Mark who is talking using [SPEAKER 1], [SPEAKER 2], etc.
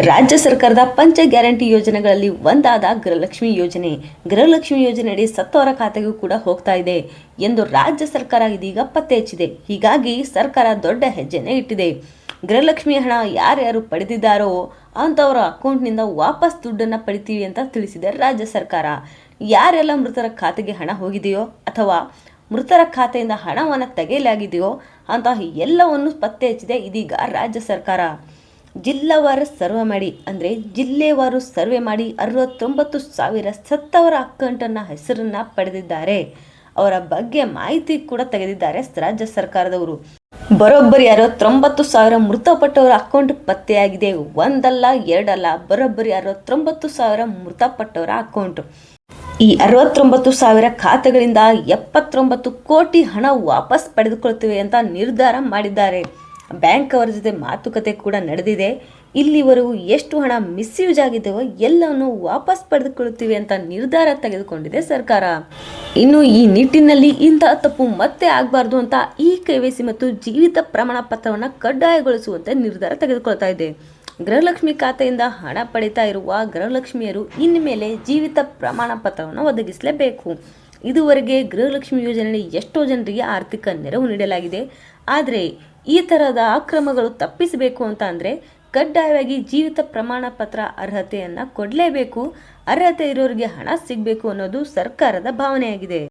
[SPEAKER 1] ರಾಜ್ಯ ಸರ್ಕಾರದ ಪಂಚ ಗ್ಯಾರಂಟಿ ಯೋಜನೆಗಳಲ್ಲಿ ಒಂದಾದ ಗೃಹಲಕ್ಷ್ಮಿ ಯೋಜನೆ. ಗೃಹಲಕ್ಷ್ಮಿ ಯೋಜನೆಯಡಿ ಸತ್ತವರ ಖಾತೆಗೂ ಕೂಡ ಹೋಗ್ತಾ ಇದೆ ಎಂದು ರಾಜ್ಯ ಸರ್ಕಾರ ಇದೀಗ ಪತ್ತೆ ಹಚ್ಚಿದೆ. ಹೀಗಾಗಿ ಸರ್ಕಾರ ದೊಡ್ಡ ಹೆಜ್ಜೆನೇ ಇಟ್ಟಿದೆ. ಗೃಹಲಕ್ಷ್ಮಿ ಹಣ ಯಾರ್ಯಾರು ಪಡೆದಿದ್ದಾರೋ ಅಂಥವರ ಅಕೌಂಟ್ನಿಂದ ವಾಪಸ್ ದುಡ್ಡನ್ನು ಪಡಿತೀವಿ ಅಂತ ತಿಳಿಸಿದೆ ರಾಜ್ಯ ಸರ್ಕಾರ. ಯಾರೆಲ್ಲ ಮೃತರ ಖಾತೆಗೆ ಹಣ ಹೋಗಿದೆಯೋ ಅಥವಾ ಮೃತರ ಖಾತೆಯಿಂದ ಹಣವನ್ನು ತೆಗೆಯಲಾಗಿದೆಯೋ ಅಂತಹ ಎಲ್ಲವನ್ನು ಪತ್ತೆ ಹಚ್ಚಿದೆ ಇದೀಗ ರಾಜ್ಯ ಸರ್ಕಾರ. ಜಿಲ್ಲಾವಾರು ಸರ್ವೆ ಮಾಡಿ ಜಿಲ್ಲೆವಾರು ಸರ್ವೆ ಮಾಡಿ 69,000 ಸತ್ತವರ ಅಕೌಂಟನ್ನು ಹೆಸರನ್ನು ಪಡೆದಿದ್ದಾರೆ. ಅವರ ಬಗ್ಗೆ ಮಾಹಿತಿ ಕೂಡ ತೆಗೆದಿದ್ದಾರೆ ರಾಜ್ಯ ಸರ್ಕಾರದವರು. ಬರೋಬ್ಬರಿ 69,000 ಮೃತಪಟ್ಟವರ ಅಕೌಂಟ್ ಪತ್ತೆಯಾಗಿದೆ. ಒಂದಲ್ಲ ಎರಡಲ್ಲ, ಬರೋಬ್ಬರಿ 69,000 ಮೃತಪಟ್ಟವರ ಅಕೌಂಟ್. ಈ 69,000 ಖಾತೆಗಳಿಂದ 79 ಕೋಟಿ ಹಣ ವಾಪಸ್ ಪಡೆದುಕೊಳ್ತೇವೆ ಅಂತ ನಿರ್ಧಾರ ಮಾಡಿದ್ದಾರೆ. ಬ್ಯಾಂಕ್ ಅವರ ಜೊತೆ ಮಾತುಕತೆ ಕೂಡ ನಡೆದಿದೆ. ಇಲ್ಲಿವರೆಗೂ ಎಷ್ಟು ಹಣ ಮಿಸ್ಯೂಸ್ ಆಗಿದೆಯೋ ಎಲ್ಲವನ್ನು ವಾಪಸ್ ಪಡೆದುಕೊಳ್ಳುತ್ತೀವಿ ಅಂತ ನಿರ್ಧಾರ ತೆಗೆದುಕೊಂಡಿದೆ ಸರ್ಕಾರ. ಇನ್ನು ಈ ನಿಟ್ಟಿನಲ್ಲಿ ಇಂತಹ ತಪ್ಪು ಮತ್ತೆ ಆಗಬಾರ್ದು ಅಂತ KYC ಮತ್ತು ಜೀವಿತ ಪ್ರಮಾಣ ಪತ್ರವನ್ನು ಕಡ್ಡಾಯಗೊಳಿಸುವಂತೆ ನಿರ್ಧಾರ ತೆಗೆದುಕೊಳ್ತಾ ಇದೆ. ಗೃಹಲಕ್ಷ್ಮಿ ಖಾತೆಯಿಂದ ಹಣ ಪಡಿತಾ ಇರುವ ಗೃಹಲಕ್ಷ್ಮಿಯರು ಇನ್ಮೇಲೆ ಜೀವಿತ ಪ್ರಮಾಣ ಪತ್ರವನ್ನು ಒದಗಿಸಲೇಬೇಕು. ಇದುವರೆಗೆ ಗೃಹಲಕ್ಷ್ಮಿ ಯೋಜನೆಯಲ್ಲಿ ಎಷ್ಟೋ ಜನರಿಗೆ ಆರ್ಥಿಕ ನೆರವು ನೀಡಲಾಗಿದೆ. ಆದರೆ ಈ ಥರದ ಅಕ್ರಮಗಳು ತಪ್ಪಿಸಬೇಕು ಅಂತ ಅಂದರೆ ಕಡ್ಡಾಯವಾಗಿ ಜೀವಿತ ಪ್ರಮಾಣ ಪತ್ರ ಅರ್ಹತೆಯನ್ನು ಕೊಡಲೇಬೇಕು. ಅರ್ಹತೆ ಇರೋರಿಗೆ ಹಣ ಸಿಗಬೇಕು ಅನ್ನೋದು ಸರ್ಕಾರದ ಭಾವನೆಯಾಗಿದೆ.